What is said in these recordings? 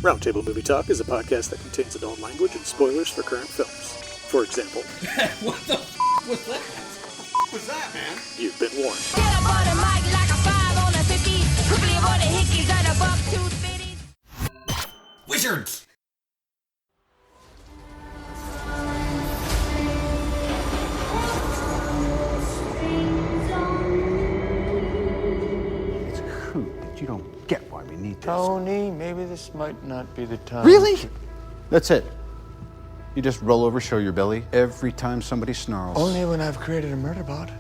Roundtable Movie Talk is a podcast that contains adult language and spoilers for current films. For example... What the f*** was that? What was that, man? You've been warned. Get up on the mic like a 5 on a 50. Quickly avoid the hickeys and a buck tooth bitties. Wizards! It's a coup that you don't get why we need this. Tony, maybe this might not be the time. Really? That's it. You just roll over, show your belly every time somebody snarls. Only when I've created a murder bot.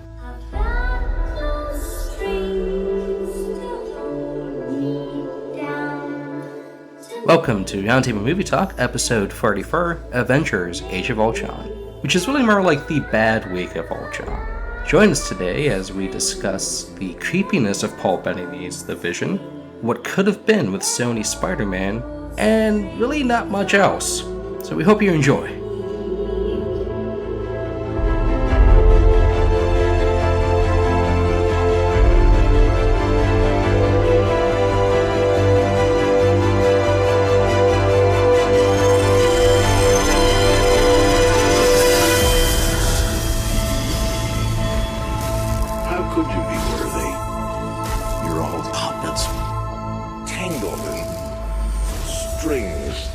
Welcome to Roundtable Movie Talk, episode 44, Avengers, Age of Ultron, which is really more like the bad week of Ultron. Join us today as we discuss the creepiness of Paul Bettany's The Vision, what could have been with Sony's Spider-Man, and really not much else. So we hope you enjoy. How could you be worthy? You're all puppets, tangled in strings.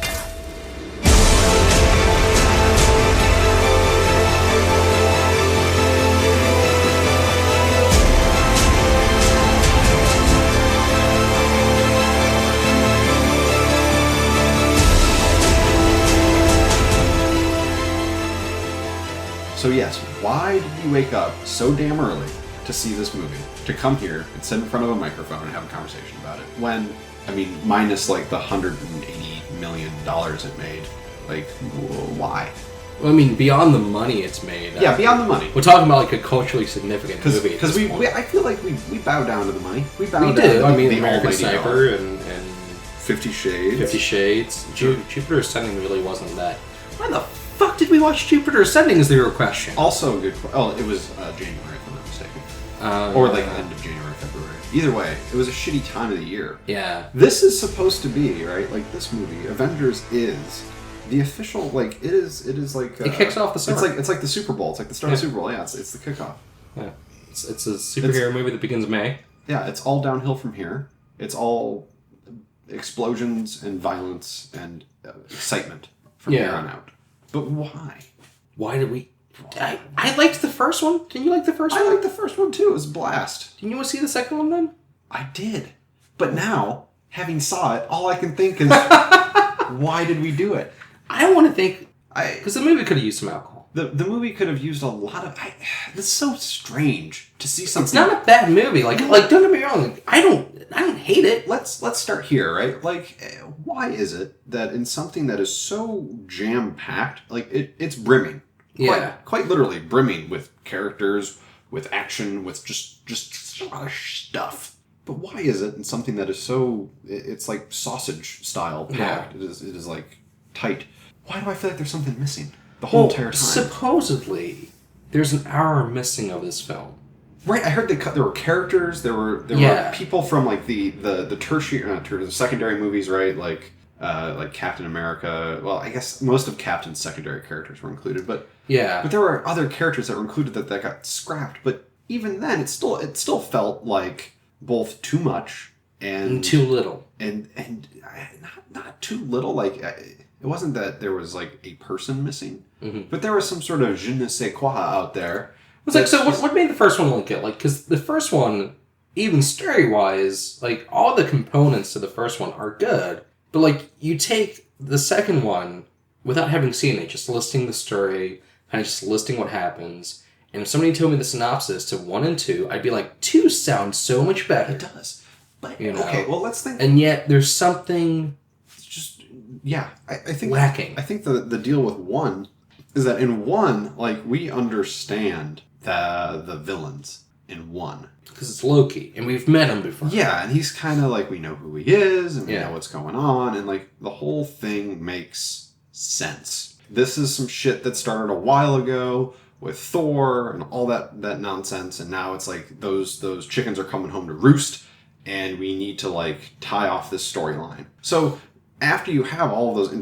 So yes, why did you wake up so damn early to see this movie? To come here and sit in front of a microphone and have a conversation about it? When, I mean, minus like the $180 million it made, like, why? Well, I mean, beyond the money it's made. Yeah, beyond the money. We're talking about like a culturally significant movie. Because I feel like we bow down to the money. We bow We down do. to I mean, the American almighty Sniper dollar. and 50 Shades. 50 Shades. Jupiter Ascending really wasn't that. Why the fuck did we watch Jupiter Ascending is the real question. Also a good. Oh, it was January, if I'm not mistaken, or like end of January, February. Either way, it was a shitty time of the year. Yeah. This is supposed to be right. Like this movie, Avengers is the official. Like it is like It kicks off the summer. It's like the Super Bowl. It's like the start of the Super Bowl. Yeah, it's the kickoff. Yeah. It's a superhero movie that begins May. Yeah, it's all downhill from here. It's all explosions and violence and excitement from here on out. But why? Why did we... I liked the first one. Didn't you like the first one? I liked the first one too. It was a blast. Didn't you want to see the second one then? I did. But now, having saw it, all I can think is, why did we do it? I want to think... Because the movie could have used some alcohol. The movie could have used a lot of... It's so strange to see something... It's not a bad movie. Like don't get me wrong. Like, I don't hate it. Let's start here, right? Like, why is it that in something that is so jam-packed, like, it's brimming. Yeah. Quite literally brimming with characters, with action, with just a lot of stuff. But why is it in something that is so... It's like sausage style packed. Yeah. It is like tight. Why do I feel like there's something missing the whole entire time? Supposedly, there's an hour missing of this film. Right, I heard there were characters, there were people from like the tertiary, the secondary movies, right? Like Captain America. Well, I guess most of Captain's secondary characters were included, but there were other characters that were included that got scrapped. But even then, it still felt like both too much and too little, and not too little. Like it wasn't that there was like a person missing, but there was some sort of je ne sais quoi out there. It's like, so what made the first one look good? Like, because the first one, even story-wise, like, all the components to the first one are good. But, like, you take the second one without having seen it, just listing the story, kind of just listing what happens. And if somebody told me the synopsis to 1 and 2, I'd be like, 2 sounds so much better. It does. But, you know? Okay, well, let's think... And yet, there's something... Just, yeah, I think... lacking. I think the deal with 1 is that in 1, like, we understand... the villains in 1. Because it's Loki, and we've met him before. Yeah, and he's kind of like, we know who he is, and we know what's going on, and like, the whole thing makes sense. This is some shit that started a while ago with Thor and all that nonsense, and now it's like, those chickens are coming home to roost, and we need to like tie off this storyline. So after you have all of those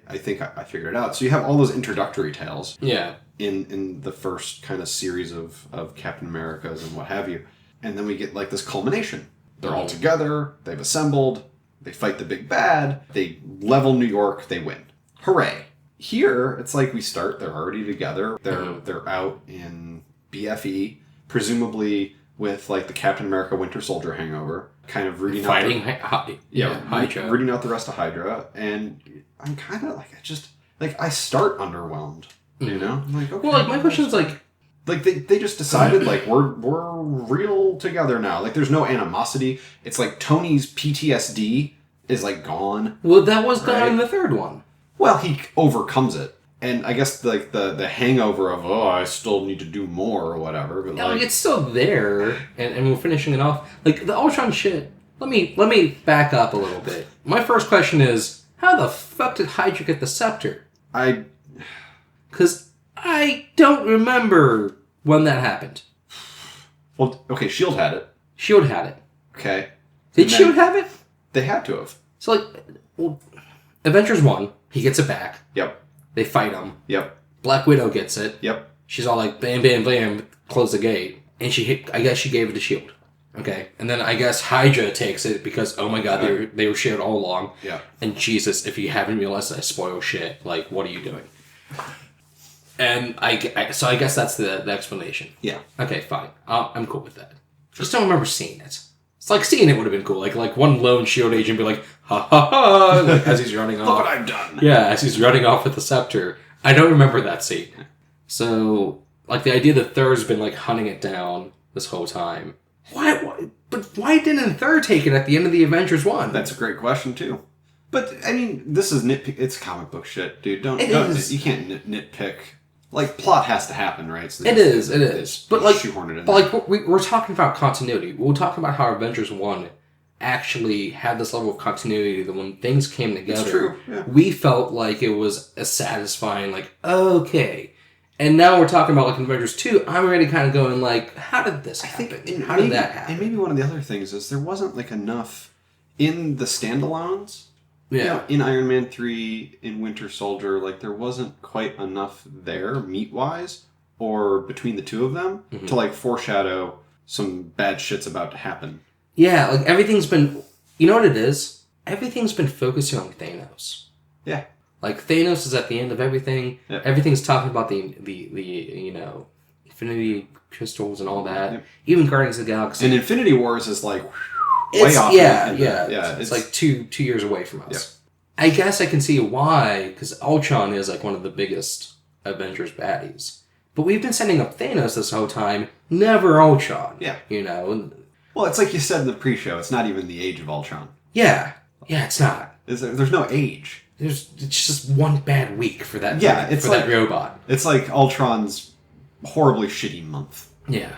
I think I figured it out. So you have all those introductory tales. Yeah. In the first kind of series of Captain Americas and what have you. And then we get like this culmination. They're all together, they've assembled, they fight the big bad, they level New York, they win. Hooray. Here, it's like we start, they're already together, they're out in BFE, presumably with like the Captain America Winter Soldier hangover, kind of rooting out Hydra. rooting out the rest of Hydra, and I'm kind of like, I start underwhelmed, you know? I'm like, okay. Well, like, my question is like they just decided like we're real together now. Like there's no animosity. It's like Tony's PTSD is like gone. Well, that was gone in the third one. Well, he overcomes it. And I guess like the hangover of I still need to do more or whatever. But like it's still there, and we're finishing it off. Like the Ultron shit. Let me back up a little bit. My first question is, how the fuck did Hydra get the scepter? Because I don't remember when that happened. Well, okay, S.H.I.E.L.D. had it. S.H.I.E.L.D. had it. Okay. Did S.H.I.E.L.D. have it? They had to have. So, like, well, Avengers 1, he gets it back. Yep. They fight him. Yep. Black Widow gets it. Yep. She's all like, bam, bam, bam, close the gate. And I guess she gave it to S.H.I.E.L.D. Okay. And then I guess Hydra takes it because, oh my god, they were S.H.I.E.L.D. all along. Yeah. And Jesus, if you haven't realized that I spoil shit, like, what are you doing? And so I guess that's the explanation. Yeah. Okay, fine. I'm cool with that. Just don't remember seeing it. It's like seeing it would have been cool. Like one lone S.H.I.E.L.D. agent be like, ha ha ha, like, as he's running off. Look what I've done. Yeah, as he's running off with the scepter. I don't remember that scene. So, like, the idea that Thur's been, like, hunting it down this whole time. Why didn't Thur take it at the end of the Avengers 1? That's a great question, too. But, I mean, this is it's comic book shit, dude. You can't nitpick. Like, plot has to happen, right? So it is. But, like, shoehorn it in we're talking about continuity. We're talking about how Avengers 1 actually had this level of continuity that when things came together, it's true. Yeah. We felt like it was a satisfying, like, okay. And now we're talking about, like, Avengers 2, I'm already kind of going, like, how did this happen? How did that happen? And maybe one of the other things is there wasn't, like, enough in the standalones. Yeah. You know, in Iron Man 3, in Winter Soldier, like, there wasn't quite enough there, meat-wise, or between the two of them, to, like, foreshadow some bad shit's about to happen. Yeah, like, everything's been... You know what it is? Everything's been focusing on Thanos. Yeah. Like, Thanos is at the end of everything. Yep. Everything's talking about the you know, Infinity Crystals and all that. Yep. Even Guardians of the Galaxy. And Infinity Wars is, like... way off. Yeah. It's like 2 years away from us. Yeah. I guess I can see why, because Ultron is like one of the biggest Avengers baddies. But we've been setting up Thanos this whole time, never Ultron. Yeah. You know? Well, it's like you said in the pre-show, it's not even the age of Ultron. Yeah. Yeah, it's not. There's no age. It's just one bad week for that. Yeah, it's for like, that robot. It's like Ultron's horribly shitty month. Yeah.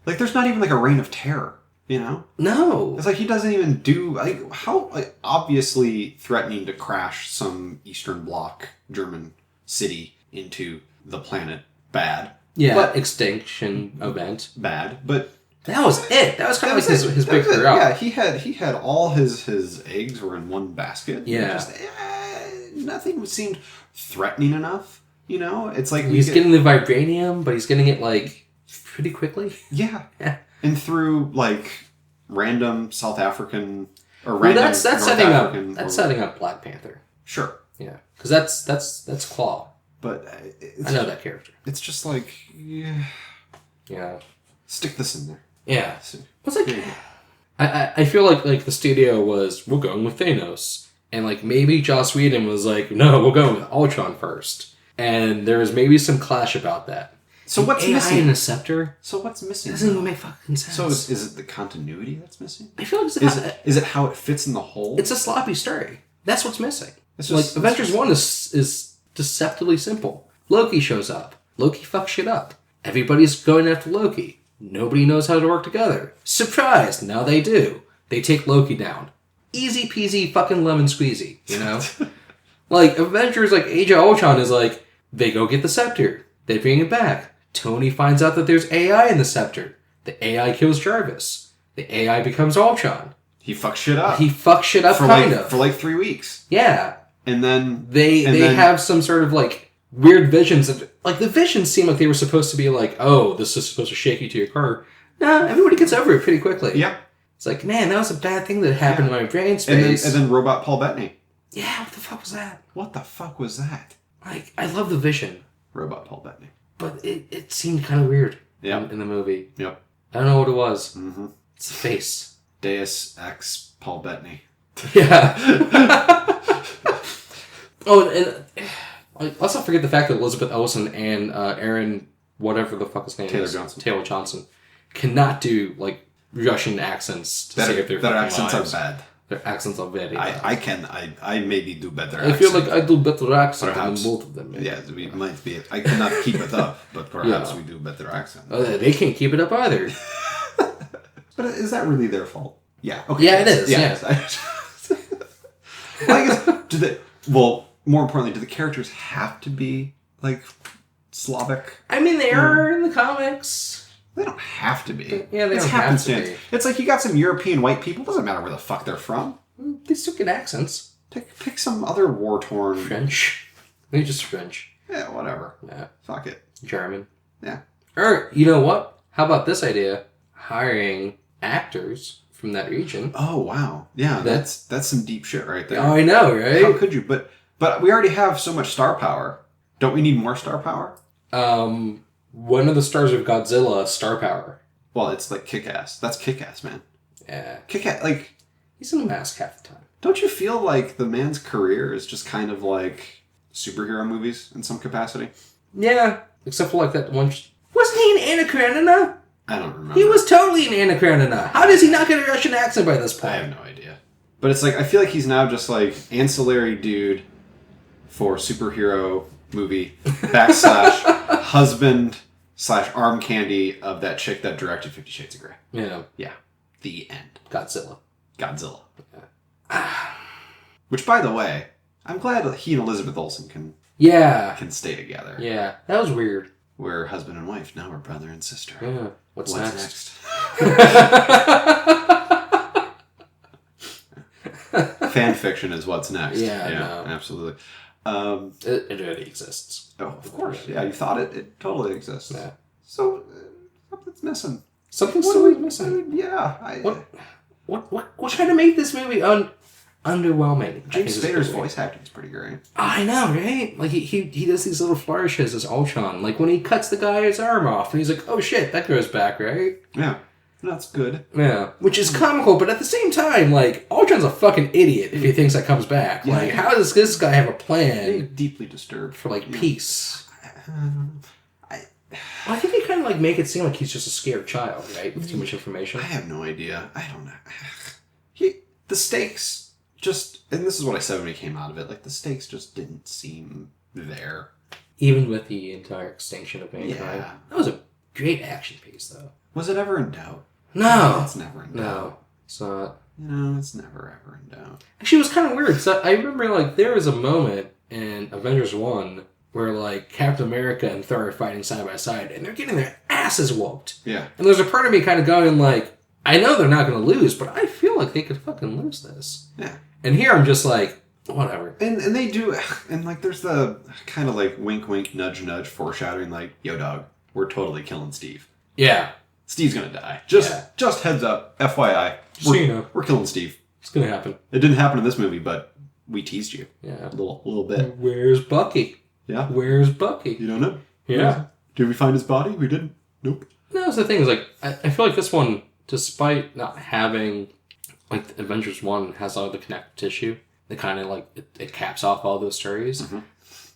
Like, there's not even like a reign of terror. You know? No. It's like he doesn't even do... Like, how obviously threatening to crash some Eastern Bloc German city into the planet. Bad. Yeah, but extinction event. Bad, but... That was it. That was kind of like his big throw. Yeah, he had all his eggs were in one basket. Yeah. Just, nothing seemed threatening enough, you know? It's like... He's getting the vibranium, but he's getting it, like, pretty quickly. Yeah. And through, like, random South African... Or well, random that's setting up Black Panther. Sure. Yeah. Because that's Claw. But... I know that character. It's just like... Yeah. Stick this in there. Yeah. What's like... I feel like the studio was, we're going with Thanos. And, like, maybe Joss Whedon was like, no, we'll go with Ultron first. And there was maybe some clash about that. So what's missing? in the scepter? So what's missing? It doesn't even make fucking sense. So is it the continuity that's missing? I feel like is it how it fits in the whole? It's a sloppy story. That's what's missing. Avengers 1 is deceptively simple. Loki shows up. Loki fucks shit up. Everybody's going after Loki. Nobody knows how to work together. Surprise! Now they do. They take Loki down. Easy peasy fucking lemon squeezy, you know? Like, Avengers, like, Age of Ultron is like, they go get the scepter. They bring it back. Tony finds out that there's AI in the scepter. The AI kills Jarvis. The AI becomes Ultron. He fucks shit up. He fucks shit up, for like 3 weeks. Yeah. And then... They have some sort of, like, weird visions. Like, the visions seem like they were supposed to be like, oh, this is supposed to shake you to your core. No, everybody gets over it pretty quickly. Yeah. It's like, man, that was a bad thing that happened in my brain space. And then Robot Paul Bettany. Yeah, what the fuck was that? What the fuck was that? Like, I love the vision. Robot Paul Bettany. But it seemed kind of weird in the movie. Yep. I don't know what it was. Mm-hmm. It's the face. Deus Ex Paul Bettany. Yeah. Oh, and let's not forget the fact that Elizabeth Olsen and Aaron, whatever the fuck his name is, Taylor-Johnson, cannot do, like, Russian accents to save their fucking accents lives. are bad. Their accents are very bad. I maybe do better I feel like I do better accent than both of them. Yeah, we might be. I cannot keep it up, but perhaps we do better accent. They can't keep it up either. But is that really their fault? Yeah. Okay. Yeah, it is. Yeah. I guess, more importantly, do the characters have to be, like, Slavic? I mean, they are in the comics. They don't have to be. Yeah, they don't have to be. It's like you got some European white people. Doesn't matter where the fuck they're from. They still get accents. Pick some other war-torn... French. They're just French. Yeah, whatever. Yeah. Fuck it. German. Yeah. Or, you know what? How about this idea? Hiring actors from that region. Oh, wow. Yeah, that's some deep shit right there. Oh, I know, right? How could you? But we already have so much star power. Don't we need more star power? One of the stars of Godzilla, star power. Well, it's like Kick-Ass. That's Kick-Ass, man. Yeah. Kick-Ass, like... He's in a mask half the time. Don't you feel like the man's career is just kind of like superhero movies in some capacity? Yeah. Except for like that one... Wasn't he in Anna Karenina? I don't remember. He was totally in Anna Karenina. How does he not get a Russian accent by this point? I have no idea. But it's like, I feel like he's now just like ancillary dude for superhero movie / husband / arm candy of that chick that directed 50 Shades of Grey. Yeah. Yeah. The end. Godzilla. Yeah. Which, by the way, I'm glad that he and Elizabeth Olsen can stay together. Yeah. That was weird. We're husband and wife. Now we're brother and sister. Yeah. What's next? Fan fiction is what's next. Yeah, no. Absolutely. It already exists. Oh, of course. Yeah, you thought it totally exists. Yeah. So, something's missing. Something's still missing. Yeah. What kind of made this movie underwhelming? James Spader's voice acting is pretty great. I know, right? Like, he does these little flourishes as Ultron. Like, when he cuts the guy's arm off, and he's like, oh shit, that grows back, right? Yeah. That's good. Yeah. Which is comical, but at the same time, like, Ultron's a fucking idiot if he thinks that comes back. Yeah. Like, how does this guy have a plan? Deeply disturbed. For, like, peace. I think they kind of, like, make it seem like he's just a scared child, right? With too much information. I have no idea. I don't know. The stakes just... And this is what I said when we came out of it. Like, the stakes just didn't seem there. Even with the entire extinction of mankind. Yeah. That was a great action piece, though. Was it ever in doubt? No. It's never in doubt. No. It's not. No, it's never ever in doubt. Actually, it was kind of weird. Because I remember, like, there was a moment in Avengers 1 where, like, Captain America and Thor are fighting side by side, and they're getting their asses whooped. Yeah. And there's a part of me kind of going, like, I know they're not going to lose, but I feel like they could fucking lose this. Yeah. And here I'm just like, whatever. And they do, and, like, there's the kind of, like, wink, wink, nudge, nudge foreshadowing, like, yo, dog, we're totally killing Steve. Yeah. Steve's gonna die. Just heads up, FYI. We're killing Steve. It's gonna happen. It didn't happen in this movie, but we teased you. Yeah. A little bit. Where's Bucky? Yeah. Where's Bucky? You don't know? Yeah. Did we find his body? We didn't. Nope. No, that's the thing. Is like, I feel like this one, despite not having, like, Avengers 1 has all the connective tissue, that kind of, like, it caps off all those stories. Mm-hmm.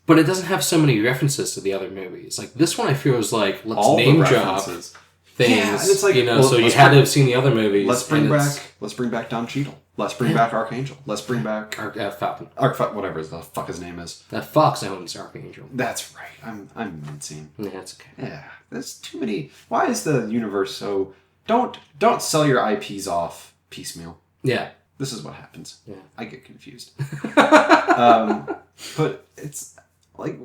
But it doesn't have so many references to the other movies. Like, this one I feel is like, let's all name drop things. Yeah, and it's like, you know, so you had to have seen the other movies. Let's bring back Don Cheadle. Let's bring back Archangel. Let's bring back Falcon. Whatever the fuck his name is. That Fox owns Archangel. That's right. I'm mincing. Yeah, that's okay. Yeah, there's too many. Why is the universe so? Don't sell your IPs off piecemeal. Yeah, this is what happens. Yeah, I get confused. But it's like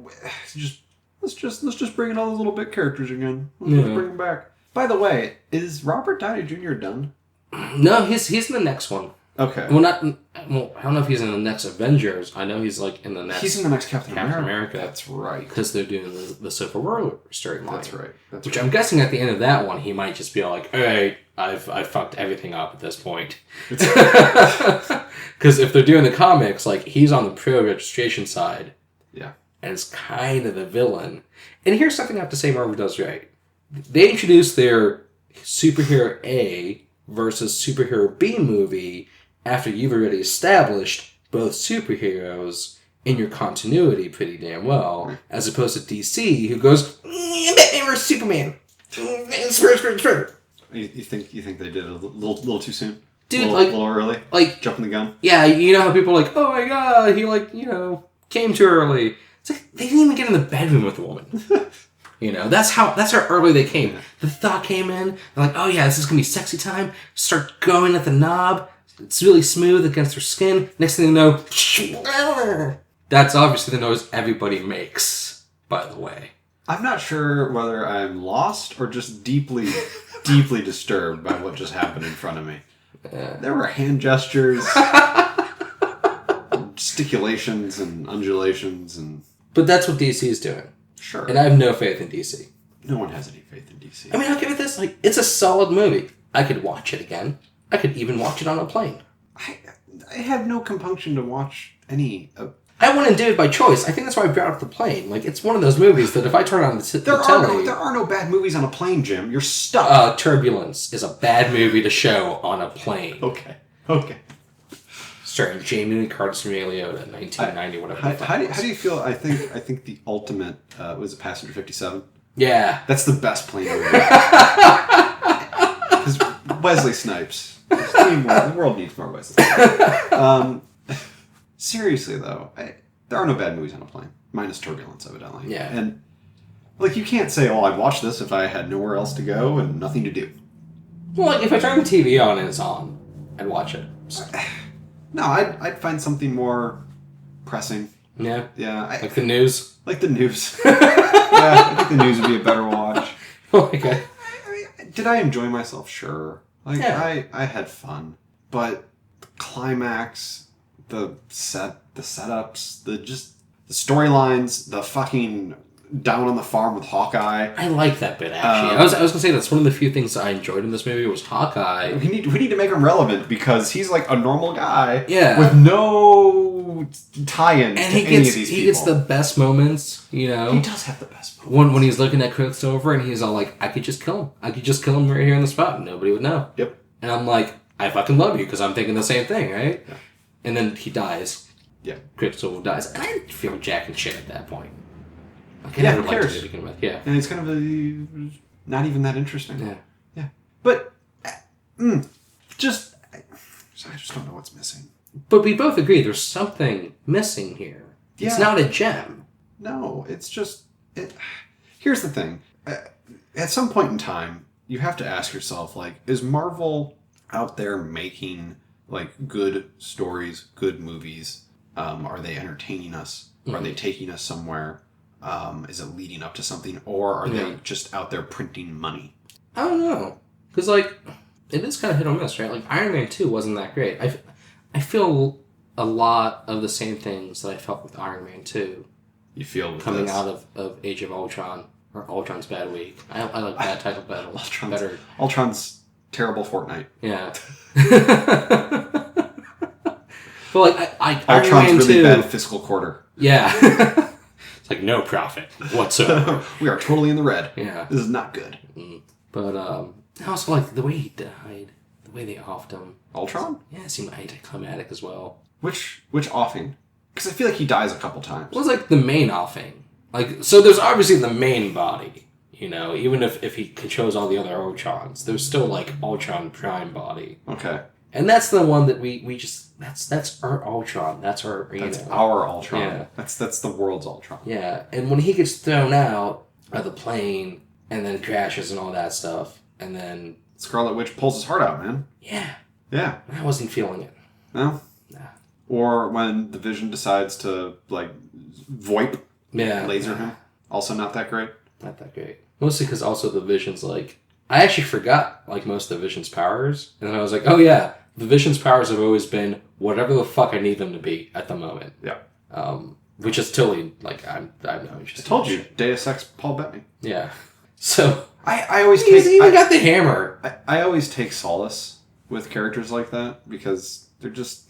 let's just bring in all those little bit characters again. Let's bring them back. By the way, is Robert Downey Jr. done? No, he's in the next one. Okay. Well, I don't know if he's in the next Avengers. I know he's like in the next. He's in the next Captain America. America. That's right. Because they're doing the Civil War storyline. That's right. Which I'm guessing at the end of that one, he might just be like, "All right, I've fucked everything up at this point." Because if they're doing the comics, like he's on the pro-registration side. Yeah. And it's kind of the villain. And here's something I have to say Marvel does right. They introduced their superhero A versus superhero B movie after you've already established both superheroes in your continuity pretty damn well, as opposed to DC, who goes, Batman versus Superman. You think they did it a little too soon? Dude, a little early? Like, jumping the gun? Yeah, you know how people are like, oh my god, he came too early. It's like, they didn't even get in the bedroom with the woman. That's how early they came. The thought came in, they're like, oh yeah, this is gonna be sexy time. Start going at the knob. It's really smooth against her skin. Next thing you know, that's obviously the noise everybody makes, by the way. I'm not sure whether I'm lost or just deeply, deeply disturbed by what just happened in front of me. There were hand gestures, gesticulations, and undulations, But that's what DC is doing. Sure. And I have no faith in DC. No one has any faith in DC. I mean, I'll give it this. Like, it's a solid movie. I could watch it again. I could even watch it on a plane. I have no compunction to watch any of... I wouldn't do it by choice. I think that's why I brought up the plane. Like, it's one of those movies that if I turn on the telly... There are no bad movies on a plane, Jim. You're stuck. Turbulence is a bad movie to show on a plane. Okay. Starring Jamie Lee Curtis and Ray Liotta, 1990, whatever. How do you feel? I think the ultimate was it Passenger 57. Yeah, that's the best plane movie. Because Wesley Snipes. The world needs more Wesley Snipes. Seriously though, there are no bad movies on a plane, minus Turbulence, evidently. Yeah, and like you can't say, "Oh, I'd watch this if I had nowhere else to go and nothing to do." Well, like if I turn the TV on and it's on, I'd watch it. No, I'd find something more pressing. Yeah? Yeah. Like the news? Like the news. Yeah, I think the news would be a better watch. Okay. I mean, did I enjoy myself? Sure. Like, yeah. I had fun. But the climax, the setups, the storylines, the fucking down on the farm with Hawkeye. I like that bit, actually. I was going to say that's one of the few things I enjoyed in this movie was Hawkeye. We need to make him relevant because he's like a normal guy with no tie-in to any of these people. He gets the best moments, He does have the best moments. When he's looking at Quicksilver and he's all like, I could just kill him. I could just kill him right here on the spot and nobody would know. Yep. And I'm like, I fucking love you because I'm thinking the same thing, right? Yeah. And then he dies. Yeah. Quicksilver dies. And I didn't feel jack and shit at that point. I never liked it to begin with. Yeah. And it's kind of not even that interesting. Yeah. Yeah. But I just don't know what's missing. But we both agree there's something missing here. Yeah. It's not a gem. No, it's just... Here's the thing. At some point in time, you have to ask yourself, like, is Marvel out there making, like, good stories, good movies? Are they entertaining us? Mm-hmm. Are they taking us somewhere? Is it leading up to something? Or are they just out there printing money? I don't know. Because, like, it is kind of hit or miss, right? Like, Iron Man 2 wasn't that great. I feel a lot of the same things that I felt with Iron Man 2. You feel coming out of Age of Ultron, or Ultron's Bad Week. I like that title better. Ultron's terrible Fortnite. Yeah. But, like, Ultron's Iron Man really 2, bad fiscal quarter. Yeah. It's like, no profit whatsoever. We are totally in the red. Yeah. This is not good. Mm. But, I also like the way he died. The way they offed him. Ultron? Yeah, it seemed anticlimactic as well. Which offing? Because I feel like he dies a couple times. Well, it's like the main offing. Like, so there's obviously the main body, even if he controls all the other Ultrons, there's still, like, Ultron Prime body. Okay. And that's the one that we just, that's our Ultron. That's our, our Ultron. Yeah. That's the world's Ultron. Yeah. And when he gets thrown out of the plane and then crashes and all that stuff, and then... Scarlet Witch pulls his heart out, man. Yeah. Yeah. I wasn't feeling it. No? Nah. Or when the Vision decides to, like, VoIP laser him. Also not that great. Not that great. Mostly because also the Vision's like, I actually forgot, like, most of the Vision's powers. And then I was like, oh yeah, the Vision's powers have always been whatever the fuck I need them to be at the moment. Yeah. Which is totally, like, I'm no interest. I told you, Deus Ex Paul Bettany. Yeah. So... I always He's even got the hammer. I always take solace with characters like that because they're just...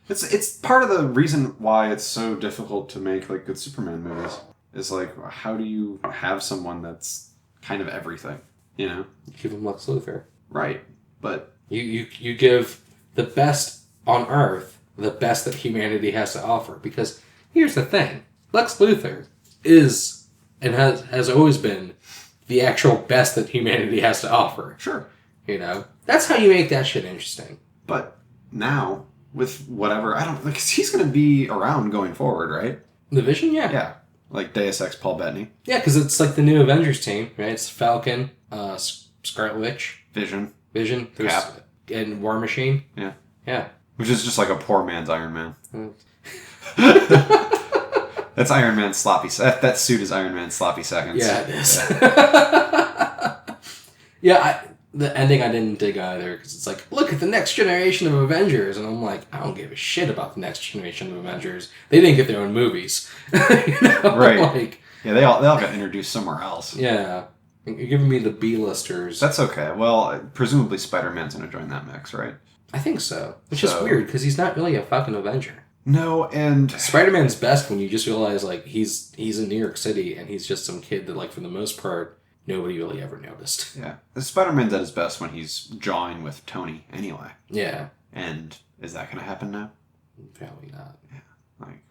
It's part of the reason why it's so difficult to make, like, good Superman movies. Is, like, how do you have someone that's kind of everything, you know? Give him Lex Luthor. Right, but... You give the best on Earth the best that humanity has to offer. Because here's the thing. Lex Luthor is, and has always been, the actual best that humanity has to offer. Sure. You know? That's how you make that shit interesting. But now, with whatever... I don't... Like, he's going to be around going forward, right? The Vision? Yeah. Yeah. Like Deus Ex Paul Bettany. Yeah, because it's like the new Avengers team, right? It's Falcon, Scarlet Witch, Vision. there's, Cap. and War Machine. Yeah. Yeah. Which is just like a poor man's Iron Man. That's Iron Man's sloppy... That suit is Iron Man's sloppy seconds. Yeah, it is. Yeah. The ending I didn't dig either, because it's like, look at the next generation of Avengers, and I'm like, I don't give a shit about the next generation of Avengers. They didn't get their own movies. You know? Right. Like, Yeah, they all got introduced somewhere else. yeah. You're giving me the B-listers. That's okay. Well, presumably Spider-Man's going to join that mix, right? I think so. Which is weird, because he's not really a fucking Avenger. No, and... Spider-Man's best when you just realize, like, he's in New York City, and he's just some kid that, like, for the most part, nobody really ever noticed. Yeah. Spider-Man's at his best when he's jawing with Tony anyway. Yeah. And is that going to happen now? Probably not. Yeah. Like,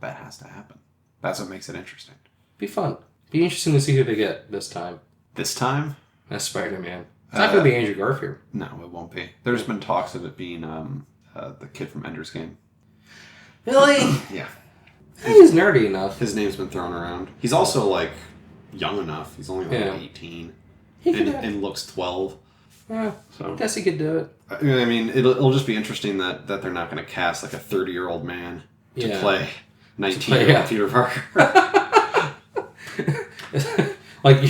that has to happen. That's what makes it interesting. Be fun. Be interesting to see who they get this time. This time? As Spider-Man. It's not going to be Andrew Garfield. No, it won't be. There's been talks of it being the kid from Ender's Game. Really? Yeah. He's nerdy enough. His name's been thrown around. He's also, like, young enough. He's only, like, Yeah. 18. He could And looks 12. Yeah, So. I guess he could do it. I mean, it'll just be interesting that they're not going to cast, like, a 30-year-old man to play 19-year-old Peter Parker. Like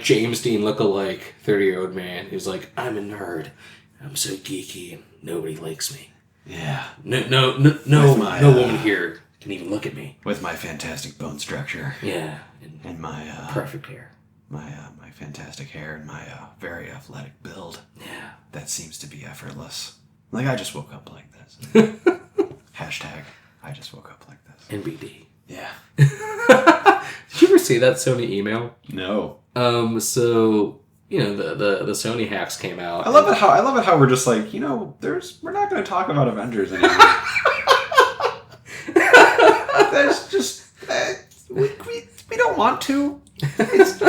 James Dean lookalike 30-year-old man who's like, I'm a nerd. I'm so geeky and nobody likes me. Yeah. No my, woman here can even look at me. With my fantastic bone structure. Yeah. And my... perfect hair. My fantastic hair and my very athletic build. Yeah. That seems to be effortless. Like, I just woke up like this. Hashtag, I just woke up like this. NBD. Yeah. Did you ever see that Sony email? No. So, you know, the Sony hacks came out. I love it how we're just like, you know, we're not going to talk about Avengers anymore. There's just we don't want to. It's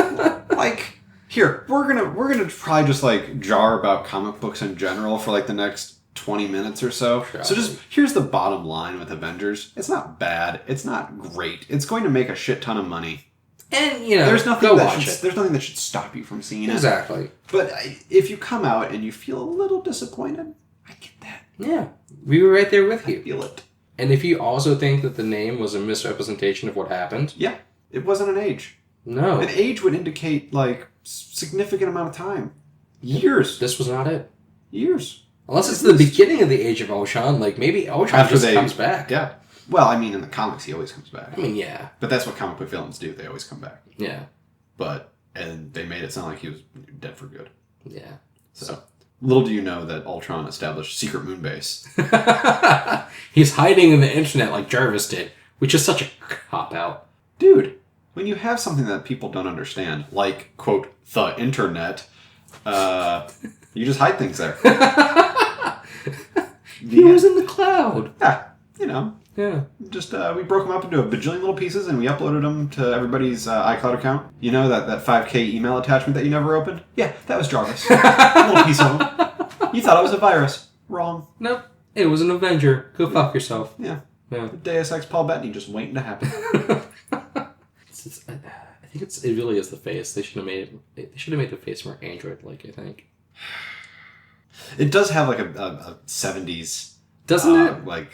like, here, we're gonna probably just like jar about comic books in general for like the next 20 minutes or so. Probably. So just here's the bottom line with Avengers. It's not bad. It's not great. It's going to make a shit ton of money. And, you know, there's nothing go that watch should, it. There's nothing that should stop you from seeing it. Exactly. But if you come out and you feel a little disappointed, I get that. Yeah. We were right there with you. I feel it. And if you also think that the name was a misrepresentation of what happened... Yeah. It wasn't an age. No. An age would indicate, like, significant amount of time. Years. This was not it. Years. Unless it's the beginning of the Age of Ultron, like, maybe Ultron comes back. Yeah. Well, I mean, in the comics, he always comes back. I mean, yeah. But that's what comic book villains do. They always come back. Yeah. And they made it sound like he was dead for good. Yeah. So little do you know that Ultron established secret moon base. He's hiding in the internet like Jarvis did, which is such a cop-out. Dude, when you have something that people don't understand, like, quote, the internet, you just hide things there. He was in the cloud. Yeah, you know. Yeah. Just, we broke them up into a bajillion little pieces and we uploaded them to everybody's iCloud account. You know, that 5K email attachment that you never opened? Yeah, that was Jarvis. A little piece of them. You thought it was a virus. Wrong. Nope. It was an Avenger. Go fuck yourself. Yeah. Yeah. Deus Ex Paul Bettany just waiting to happen. I think it really is the face. They should have made the face more Android-like, I think. It does have like a 70s... Doesn't it? Like,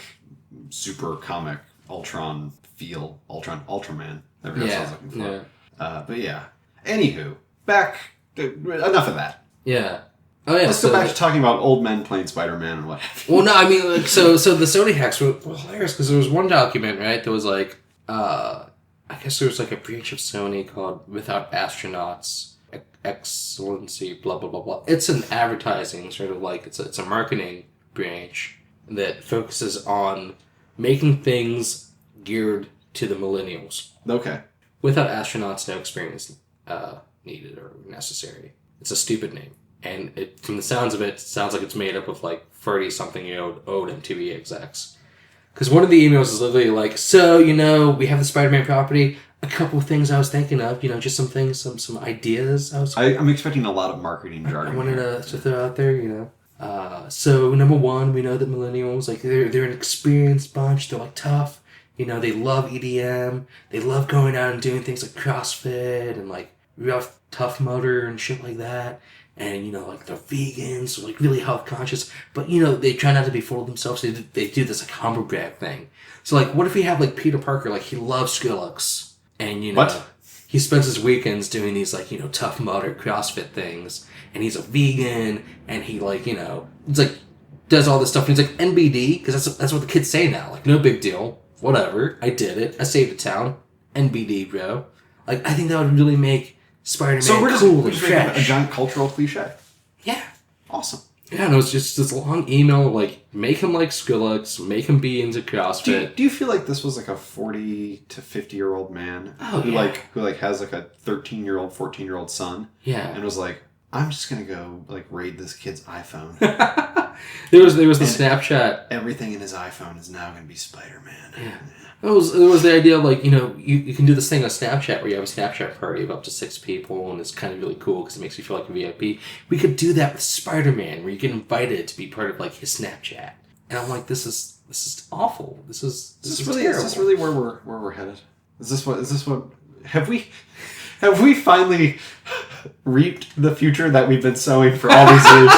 super comic Ultron feel. Ultraman. That's what I was looking for. Yeah. But yeah. Anywho, back enough of that. Yeah. Oh yeah. Let's go back to talking about old men playing Spider-Man and what have you. Well, no, I mean, like, so the Sony hacks were hilarious because there was one document, right, that was like, I guess there was like a branch of Sony called Without Astronauts, Excellency, blah, blah, blah, blah. It's an advertising, sort of like, it's a marketing branch that focuses on making things geared to the millennials. Okay. Without Astronauts, no experience needed or necessary. It's a stupid name. And it, from the sounds of it, it sounds like it's made up of like 30-something-year-old MTV execs. Because one of the emails is literally like, so, we have the Spider-Man property. A couple of things I was thinking of, just some things, some ideas. I'm expecting a lot of marketing jargon. I wanted to throw out there, So, number one, we know that millennials, like, they're an experienced bunch. They're, like, tough. They love EDM. They love going out and doing things like CrossFit and, like, rough, tough motor and shit like that. And, like, they're vegans, so, like, really health conscious. But, they try not to be full of themselves. So they do this, like, humble brag thing. So, like, what if we have, like, Peter Parker, like, he loves Skrillex. And, what? He spends his weekends doing these, like, tough mudder CrossFit things. And he's a vegan. And he, like, it's like, does all this stuff. And he's like, NBD, because that's what the kids say now. Like, no big deal. Whatever. I did it. I saved a town. NBD, bro. Like, I think that would really make Spider-Man cool and fresh. A giant cultural cliche. Yeah. Awesome. Yeah, and it was just this long email, like, make him like Skrillex, make him be into CrossFit. Do you feel like this was like a 40 to 50-year-old man who has like a 13-year-old, 14-year-old son? Yeah. And was like, I'm just gonna go like raid this kid's iPhone. there was the Snapchat. Everything in his iPhone is now gonna be Spider-Man. Yeah. It was the idea of, like, you can do this thing on Snapchat where you have a Snapchat party of up to 6 people, and it's kind of really cool because it makes you feel like a VIP. We could do that with Spider-Man, where you get invited to be part of, like, his Snapchat. And I'm like, this is awful. This is terrible. Is this really where we're headed? Is this what have we finally reaped the future that we've been sowing for all these years?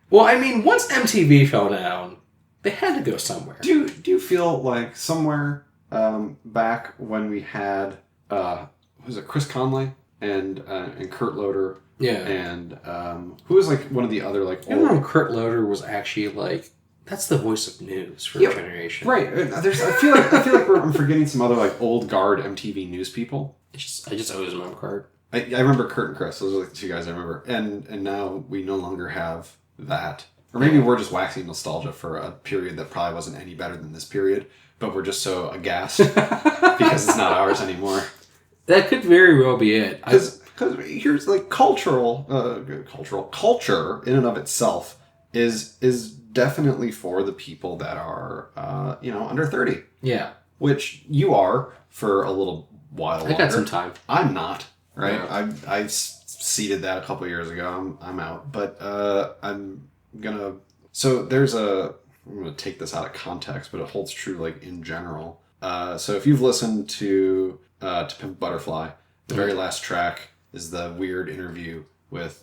Well, I mean, once MTV fell down, they had to go somewhere. Do you feel like somewhere back when we had was it Chris Conley and Kurt Loder? Yeah. And who was like one of the other like old... Remember when Kurt Loder was actually like, that's the voice of news for a generation. Right. I feel like I'm forgetting some other like old guard MTV news people. I just always remember Kurt. I remember Kurt and Chris. Those are like the two guys I remember. And now we no longer have that. Or maybe we're just waxing nostalgia for a period that probably wasn't any better than this period, but we're just so aghast because it's not ours anymore. That could very well be it. Because here's like culture in and of itself is definitely for the people that are under 30. Yeah. Which you are for a little while longer. I got some time. I'm not. Right? Yeah. I seeded that a couple of years ago. I'm out. But I'm gonna... So I'm gonna take this out of context, but it holds true like in general. So if you've listened to Pimp Butterfly, the very last track is the weird interview with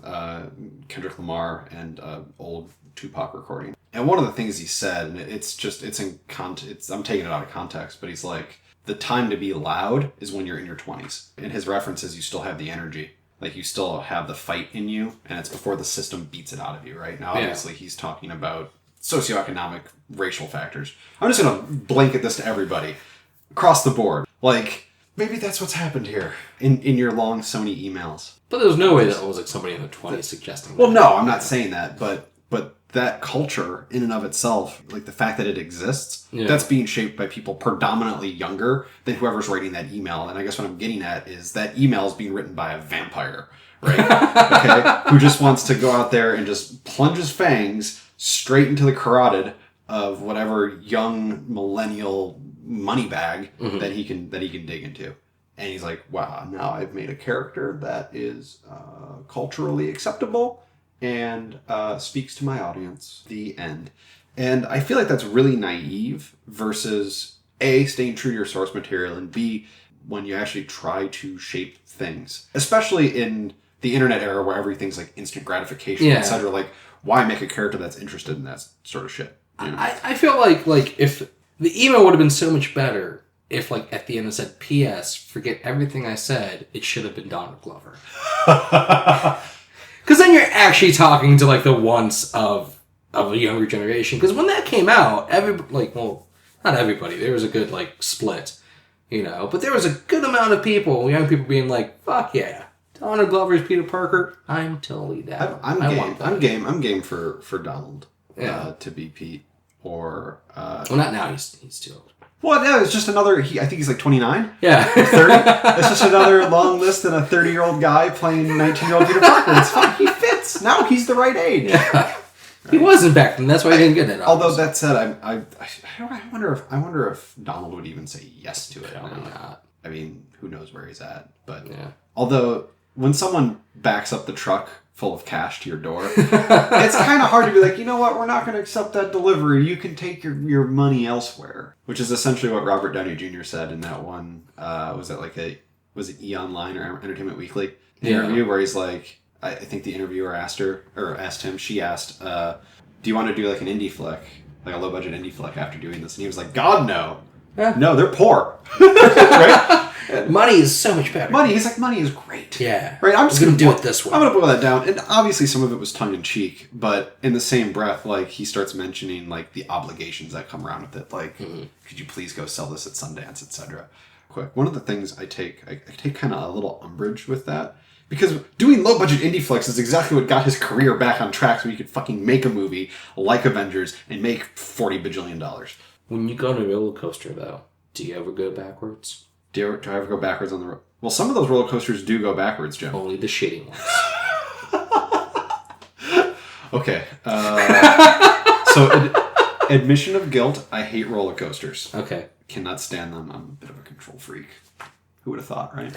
Kendrick Lamar and old Tupac recording. And one of the things he said, and I'm taking it out of context, but he's like, the time to be loud is when you're in your 20s. And his reference is you still have the energy. Like, you still have the fight in you, and it's before the system beats it out of you, right? Now, obviously, he's talking about socioeconomic, racial factors. I'm just going to blanket this to everybody. Across the board. Like, maybe that's what's happened here in your long Sony emails. But there's no way that was like somebody in their 20s suggesting that. Well, no, I'm not saying that, but that culture in and of itself, like the fact that it exists, that's being shaped by people predominantly younger than whoever's writing that email. And I guess what I'm getting at is that email is being written by a vampire, right? Okay, who just wants to go out there and just plunge his fangs straight into the carotid of whatever young millennial money bag that he can dig into. And he's like, wow, now I've made a character that is culturally acceptable and speaks to my audience. The end. And I feel like that's really naive versus A, staying true to your source material, and B, when you actually try to shape things. Especially in the internet era where everything's like instant gratification, etc. Like, why make a character that's interested in that sort of shit? You know? I feel like if the email would have been so much better if, like, at the end it said, P.S., forget everything I said, it should have been Donald Glover. Because then you're actually talking to, like, the once of a younger generation. Because when that came out, not everybody, there was a good, like, split, you know. But there was a good amount of people, young people being like, fuck yeah. Donald Glover's Peter Parker, I'm totally down. I'm game for Donald to be Pete. Or well, not now, he's too old. Well, yeah, it's just another. I think he's like 29. Yeah, 30. It's just another long list and a 30-year-old guy playing 19-year-old Peter Parker. It's fine. He fits. Now he's the right age. Yeah. Right. He wasn't back then. That's why he didn't get it. Although that said, I wonder if Donald would even say yes to it. Probably not. I mean, who knows where he's at? But yeah. Although when someone backs up the truck full of cash to your door, it's kind of hard to be like, you know what, we're not going to accept that delivery. You can take your money elsewhere. Which is essentially what Robert Downey Jr. said in that one, was it E! Online or Entertainment Weekly? The interview where he's like, I think the interviewer asked him, she asked, do you want to do like an indie flick, like a low budget indie flick after doing this? And he was like, God, no. Yeah. No, they're poor. Right? Money is so much better. He's like, money is great. Yeah. Right? I'm just going to do it this way. I'm going to boil that down. And obviously some of it was tongue-in-cheek, but in the same breath, like, he starts mentioning, like, the obligations that come around with it. Like, could you please go sell this at Sundance, etc. Quick. One of the things I take kind of a little umbrage with that, because doing low-budget indie flicks is exactly what got his career back on track so he could fucking make a movie like Avengers and make $40 bajillion. When you go on a roller coaster, though, do you ever go backwards? Do I ever go backwards on the road? Well, some of those roller coasters do go backwards, Jim. Only the shitty ones. Okay. So, admission of guilt, I hate roller coasters. Okay. Cannot stand them. I'm a bit of a control freak. Who would have thought, right?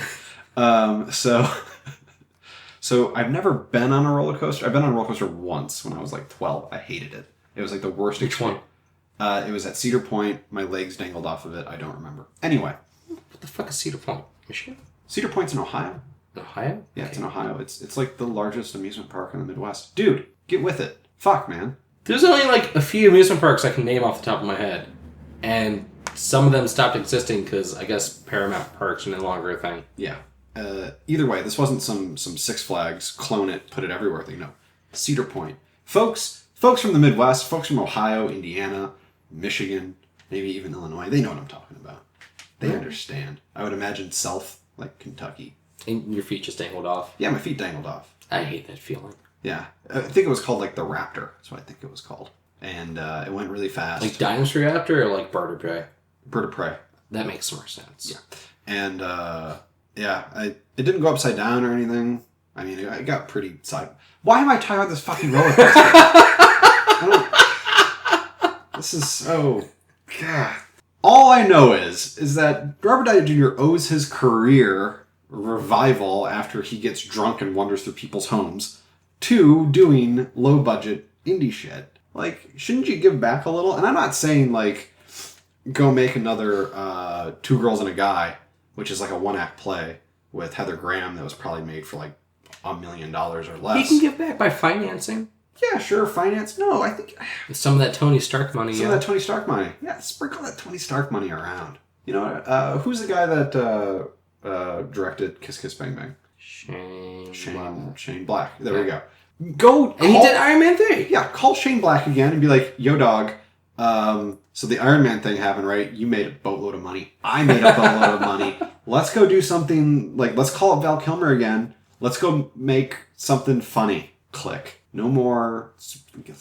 So I've never been on a roller coaster. I've been on a roller coaster once when I was like 12. I hated it. It was like the worst experience. Which one? It was at Cedar Point. My legs dangled off of it. I don't remember. Anyway. What the fuck is Cedar Point? Michigan? Cedar Point's in Ohio. Ohio? Yeah, it's in Ohio. It's like the largest amusement park in the Midwest. Dude, get with it. Fuck, man. There's only like a few amusement parks I can name off the top of my head. And some of them stopped existing because I guess Paramount Parks are no longer a thing. Yeah. Either way, this wasn't some Six Flags, clone it, put it everywhere thing. No. Cedar Point. Folks from the Midwest, folks from Ohio, Indiana, Michigan, maybe even Illinois, they know what I'm talking about. They understand. I would imagine South, like Kentucky. And your feet just dangled off? Yeah, my feet dangled off. I hate that feeling. Yeah. I think it was called like the Raptor. That's what I think it was called. And it went really fast. Like Dinosaur Raptor or like Bird of Prey? Bird of Prey. That makes more sense. Yeah. And it didn't go upside down or anything. I mean, it got pretty side. Why am I tired of this fucking roller coaster? This is so... God. All I know is that Robert Downey Jr. owes his career revival after he gets drunk and wanders through people's homes to doing low-budget indie shit. Like, shouldn't you give back a little? And I'm not saying, like, go make another Two Girls and a Guy, which is like a one-act play with Heather Graham that was probably made for, like, $1 million or less. He can give back by financing. Yeah, sure, finance. No, I think... Some of that Tony Stark money. Some of that Tony Stark money. Yeah, sprinkle that Tony Stark money around. You know, who's the guy that directed Kiss Kiss Bang Bang? Shane Black. There we go. And he did Iron Man 3. Yeah, call Shane Black again and be like, yo, dog, so the Iron Man thing happened, right? You made a boatload of money. I made a boatload of money. Let's go do something, like, let's call it Val Kilmer again. Let's go make something funny. Click. No more. Let's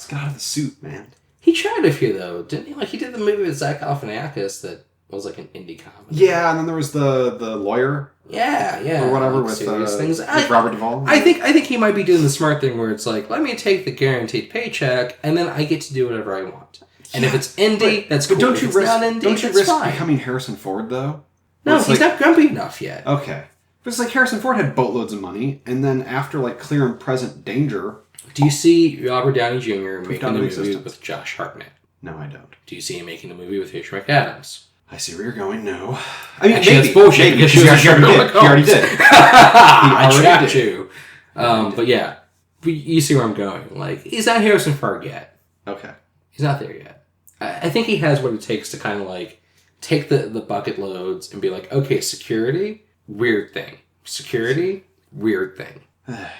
get out of the suit, man. He tried a few, though, didn't he? Like, he did the movie with Zach Galifianakis that was like an indie comedy. Yeah, and then there was the lawyer. Yeah. Or whatever, like with things. Robert Duvall. I think he might be doing the smart thing where it's like, let me take the guaranteed paycheck, and then I get to do whatever I want. And if it's indie, that's cool. But don't you risk, not indie, don't you that's risk fine. becoming Harrison Ford, though? No, he's not grumpy enough yet. Okay. But it's like Harrison Ford had boatloads of money, and then after, like, Clear and Present Danger... Do you see Robert Downey Jr. making a movie existence. with Josh Hartnett? No, I don't. Do you see him making a movie with Rachel McAdams? I see where you're going, no. I mean, Actually, maybe. that's bullshit Maybe, because she was he already did. I trapped did. you. But yeah, you see where I'm going. Like, he's not Harrison Ford yet. Okay. He's not there yet. I think he has what it takes to kind of like take the bucket loads and be like, okay, security, weird thing. Security, weird thing. I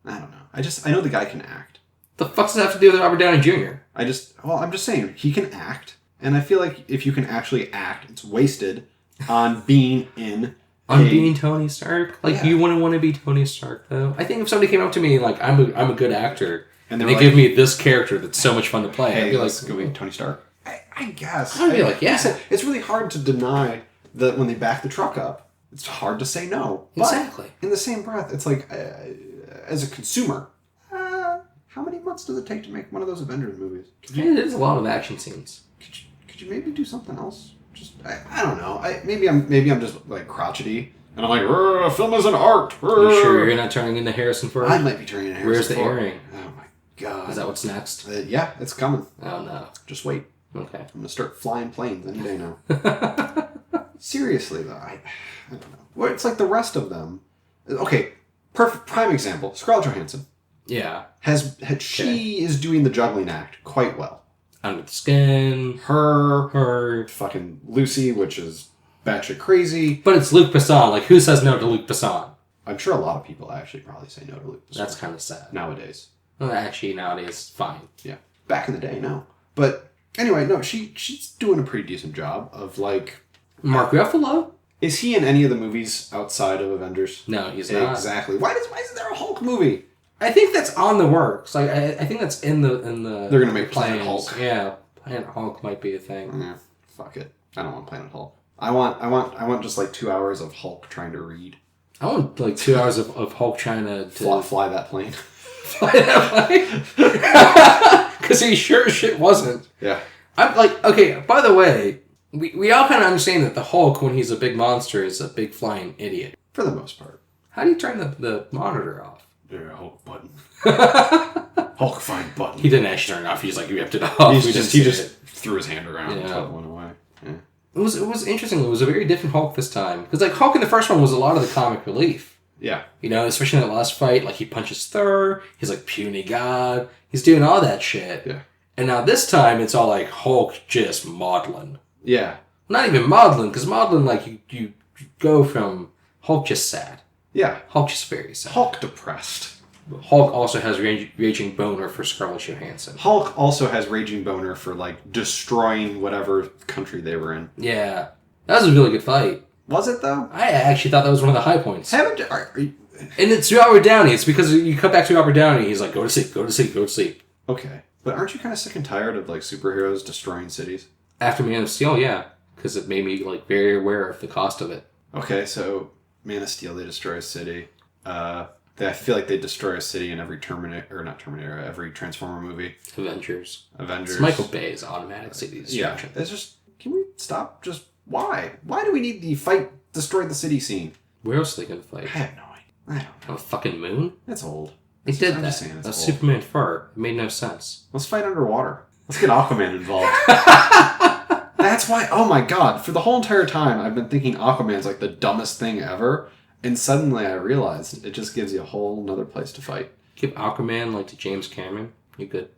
don't know. I know the guy can act. The fuck does that have to do with Robert Downey Jr.? I'm just saying, he can act, and I feel like if you can actually act, it's wasted on being in being Tony Stark? Like, you wouldn't want to be Tony Stark, though. I think if somebody came up to me, like, I'm a good actor, and they give me this character that's so much fun to play, I'd be like, go be Tony Stark. I guess. I'd be like, yeah. It's really hard to deny that when they back the truck up, it's hard to say no. Exactly. But in the same breath, it's like, as a consumer, how many months does it take to make one of those Avengers movies? There's a lot of action scenes. Could you maybe do something else? I don't know. Maybe I'm just like crotchety, and I'm like, film is an art. Are you sure you're not turning into Harrison Ford? I might be turning into Harrison Ford. Where's the earring? Oh my god! Is that what's next? Yeah, it's coming. Oh no! Just wait. Okay. I'm gonna start flying planes any day now. Seriously though, I don't know. Well, it's like the rest of them. Okay, perfect prime example. Scarlett Johansson. Yeah. She is doing the juggling act quite well. Under the Skin. Her. Fucking Lucy, which is batshit crazy. But it's Luc Besson. Like, who says no to Luc Besson? I'm sure a lot of people actually probably say no to Luc Besson. That's kind of sad. Nowadays. Well, actually, nowadays, fine. Yeah. Back in the day, no. But anyway, no, she's doing a pretty decent job of, like... Mark Ruffalo? Is he in any of the movies outside of Avengers? No, he's not. Exactly. Why isn't there a Hulk movie? I think that's on the works. Like, I think that's in the. They're gonna make Planet Hulk. Yeah, Planet Hulk might be a thing. Yeah, fuck it. I don't want Planet Hulk. I want just like 2 hours of Hulk trying to read. I want like 2 hours of Hulk trying to fly that plane. Fly that plane. Because he sure as shit wasn't. Yeah. I'm like, okay. By the way, we all kind of understand that the Hulk, when he's a big monster, is a big flying idiot. For the most part. How do you turn the monitor off? There, Hulk button. Hulk find button. He didn't actually turn it off. He just like ripped it off. He just threw his hand around and put one away. Yeah. It was interesting. It was a very different Hulk this time because like Hulk in the first one was a lot of the comic relief. Yeah. You know, especially in that last fight, like he punches Thor. He's like puny god. He's doing all that shit. Yeah. And now this time it's all like Hulk just maudlin. Yeah. Not even maudlin because maudlin like you go from Hulk just sad. Yeah. Hulk just very sad. Hulk depressed. Hulk also has raging boner for Scarlett Johansson. Hulk also has raging boner for, like, destroying whatever country they were in. Yeah. That was a really good fight. Was it, though? I actually thought that was one of the high points. And it's Robert Downey. It's because you cut back to Robert Downey. He's like, go to sleep, go to sleep, go to sleep. Okay. But aren't you kind of sick and tired of, like, superheroes destroying cities? After Man of Steel, yeah. Because it made me, like, very aware of the cost of it. Okay, so Man of Steel, they destroy a city. I feel like they destroy a city in every every Transformer movie. Avengers. It's Michael Bay's automatic city destruction. Yeah, it's just, can we stop? Just, why? Why do we need the fight, destroy the city scene? Where else are they going to fight? I have no idea. I don't know. On a fucking moon? It's old. They did I'm that. just saying it's That's old. Superman fur. It made no sense. Let's fight underwater. Let's get Aquaman involved. That's why, oh my god, for the whole entire time I've been thinking Aquaman's like the dumbest thing ever. And suddenly I realized it just gives you a whole nother place to fight. Give Aquaman like to James Cameron. You good.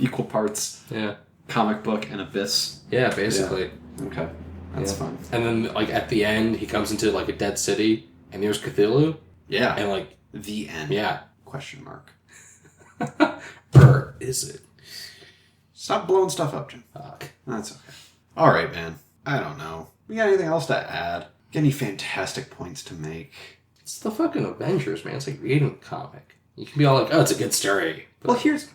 Equal parts. Yeah. Comic book and abyss. Yeah, basically. Yeah. Okay. That's fun. And then like at the end he comes into like a dead city and there's Cthulhu. Yeah. And like the end. Yeah. Question mark. Or is it? Stop blowing stuff up, Jim. Fuck. That's okay. Alright, man. I don't know. We got anything else to add? Any fantastic points to make? It's the fucking Avengers, man. It's like reading a comic. You can be all like, oh, it's a good story. But well, here's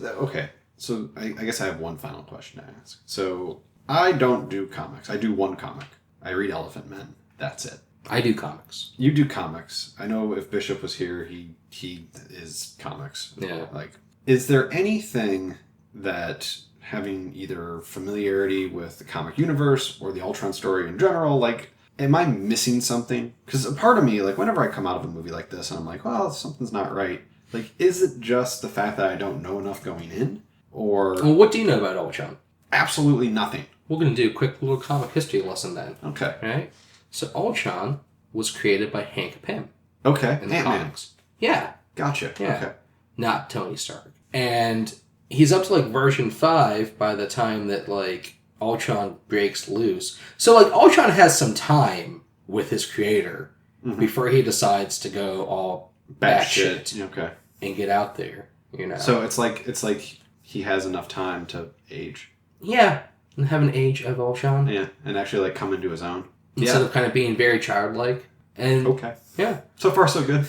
okay. So I guess I have one final question to ask. So I don't do comics. I do one comic. I read Elephant Men. That's it. I do comics. You do comics. I know if Bishop was here, he is comics. Yeah. Like, is there anything that having either familiarity with the comic universe or the Ultron story in general, like, am I missing something? Because a part of me, like, whenever I come out of a movie like this and I'm like, well, something's not right, like, is it just the fact that I don't know enough going in? Or... Well, what do you know about Ultron? Absolutely nothing. We're going to do a quick little comic history lesson then. Okay. Right? So Ultron was created by Hank Pym. Okay. In the Ant-Man. comics. Yeah. Gotcha. Yeah. Okay. Not Tony Stark. And he's up to, like, version 5 by the time that, like, Ultron breaks loose. So, like, Ultron has some time with his creator before he decides to go all batshit Okay. and get out there, you know? So it's like he has enough time to age. Yeah, and have an age of Ultron. Yeah, and actually, like, come into his own. Instead of kind of being very childlike. And Okay. yeah. So far, so good.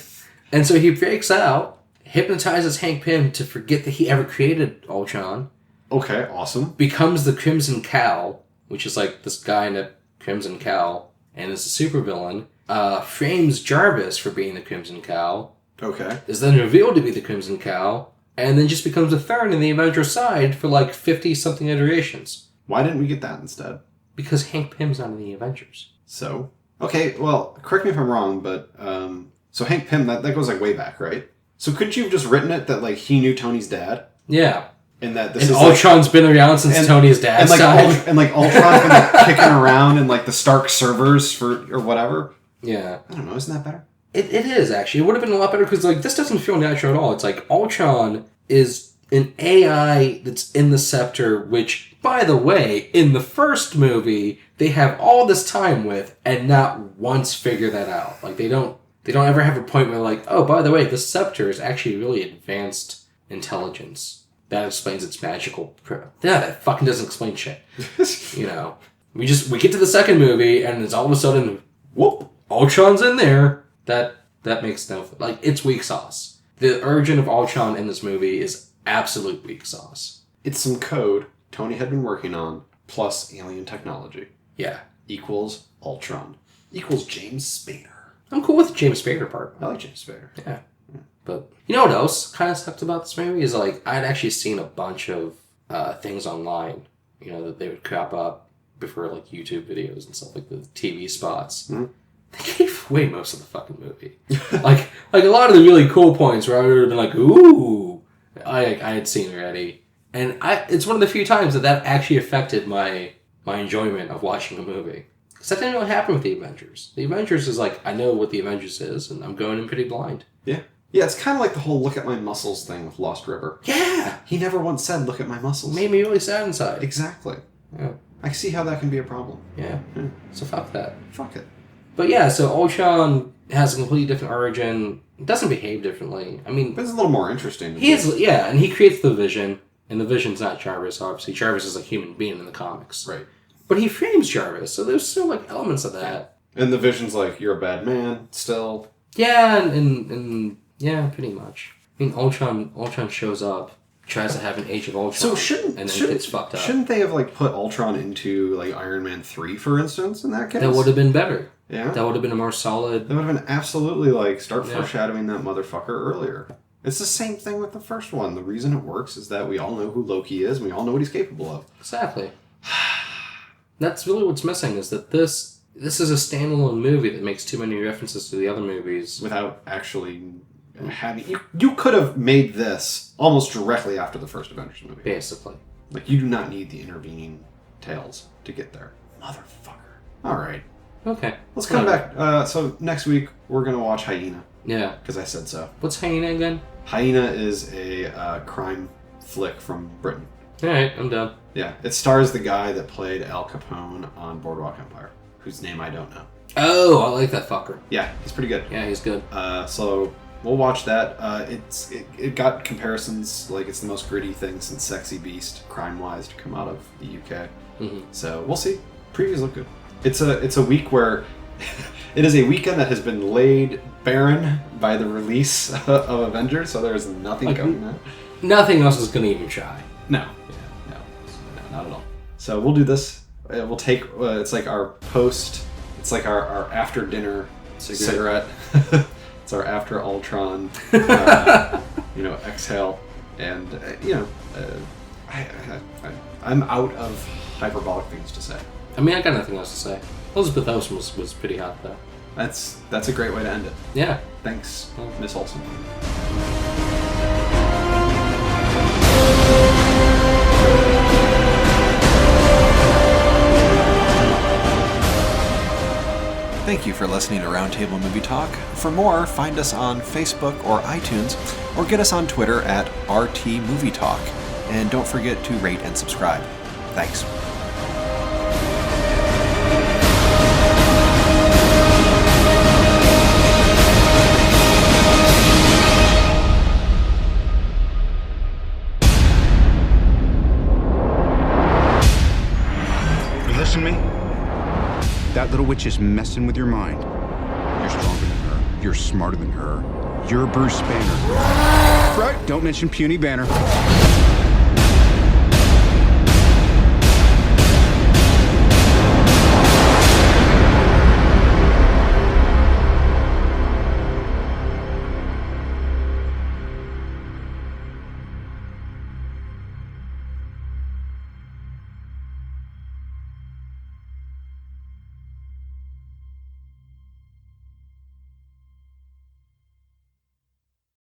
And so he breaks out, hypnotizes Hank Pym to forget that he ever created Ultron, Okay, awesome. becomes the Crimson Cowl, which is like this guy in a Crimson Cowl, and is a supervillain, frames Jarvis for being the Crimson Cowl, Okay. is then revealed to be the Crimson Cowl, and then just becomes a thorn in the Avengers side for like 50-something iterations. Why didn't we get that instead? Because Hank Pym's not in the Avengers. So? Okay, well, correct me if I'm wrong, but, so Hank Pym, that goes, like, way back, right? So couldn't you have just written it that, like, he knew Tony's dad? Yeah. And that this And is, Ultron's been around since Tony's dad's died. And, like, Ultron's been, like, kicking around in, like, the Stark servers or whatever? Yeah. I don't know, isn't that better? It is, actually. It would have been a lot better, because, like, this doesn't feel natural at all. It's like, Ultron is an AI that's in the Scepter, which, by the way, in the first movie, they have all this time with, and not once figure that out. Like, they don't ever have a point where, like, oh, by the way, the Scepter is actually really advanced intelligence. That explains its magical... Yeah, that fucking doesn't explain shit. You know? We get to the second movie, and it's all of a sudden, whoop, Ultron's in there. That makes no... Like, it's weak sauce. The origin of Ultron in this movie is absolute weak sauce. It's some code Tony had been working on, plus alien technology. Yeah. Equals Ultron. Equals James Spader. I'm cool with the James Spader part. I like James Spader. Yeah. But you know what else kind of sucked about this movie is, like, I'd actually seen a bunch of things online, you know, that they would crop up before, like, YouTube videos and stuff, like the TV spots. Mm-hmm. They gave away most of the fucking movie. like a lot of the really cool points where I would have been like, ooh, I had seen already. And it's one of the few times that actually affected my enjoyment of watching a movie. Because that didn't really happen with the Avengers. The Avengers is like, I know what the Avengers is, and I'm going in pretty blind. Yeah. Yeah, it's kind of like the whole look at my muscles thing with Lost River. Yeah! He never once said, look at my muscles. It made me really sad inside. Exactly. Yeah. I see how that can be a problem. Yeah. So fuck that. Fuck it. But yeah, so Ultron has a completely different origin. It doesn't behave differently. I mean... But it's a little more interesting. He is, yeah, and he creates the Vision, and the Vision's not Jarvis, obviously. Jarvis is a human being in the comics. Right. But he frames Jarvis, so there's still, like, elements of that. And the Vision's like, you're a bad man, still. Yeah, and yeah, pretty much. I mean, Ultron shows up, tries to have an Age of Ultron, and then gets fucked up. Shouldn't they have, like, put Ultron into, like, Iron Man 3, for instance, in that case? That would have been better. Yeah. That would have been a more solid... That would have been absolutely, like, start foreshadowing that motherfucker earlier. It's the same thing with the first one. The reason it works is that we all know who Loki is, and we all know what he's capable of. Exactly. That's really what's missing, is that this is a standalone movie that makes too many references to the other movies. Without actually having... You could have made this almost directly after the first Avengers movie. Basically. Like, you do not need the intervening tales to get there. Motherfucker. Alright. Okay. Let's come back. So, next week, we're going to watch Hyena. Yeah. Because I said so. What's Hyena again? Hyena is a crime flick from Britain. Alright, I'm done. Yeah. It stars the guy that played Al Capone on Boardwalk Empire, whose name I don't know. Oh, I like that fucker. Yeah, he's pretty good. Yeah, he's good. So, we'll watch that. It got comparisons, like it's the most gritty thing since Sexy Beast, crime-wise, to come out of the UK. Mm-hmm. So, we'll see. Previews look good. It's a week where... it is a weekend that has been laid barren by the release of Avengers, so there's nothing going on. Nothing else is going to even try. No, not at all. So we'll do this. We'll take. It's like our post. It's like our after dinner cigarette. It's our after Ultron. Exhale, and I'm out of hyperbolic things to say. I mean, I got nothing else to say. Elizabeth Olsen was pretty hot, though. That's a great way to end it. Yeah. Thanks, Miss Olsen. Thank you for listening to Roundtable Movie Talk. For more, find us on Facebook or iTunes, or get us on Twitter at RT Movie Talk. And don't forget to rate and subscribe. Thanks. little witch is messing with your mind. You're stronger than her. You're smarter than her. You're Bruce Banner. Right? Don't mention puny Banner.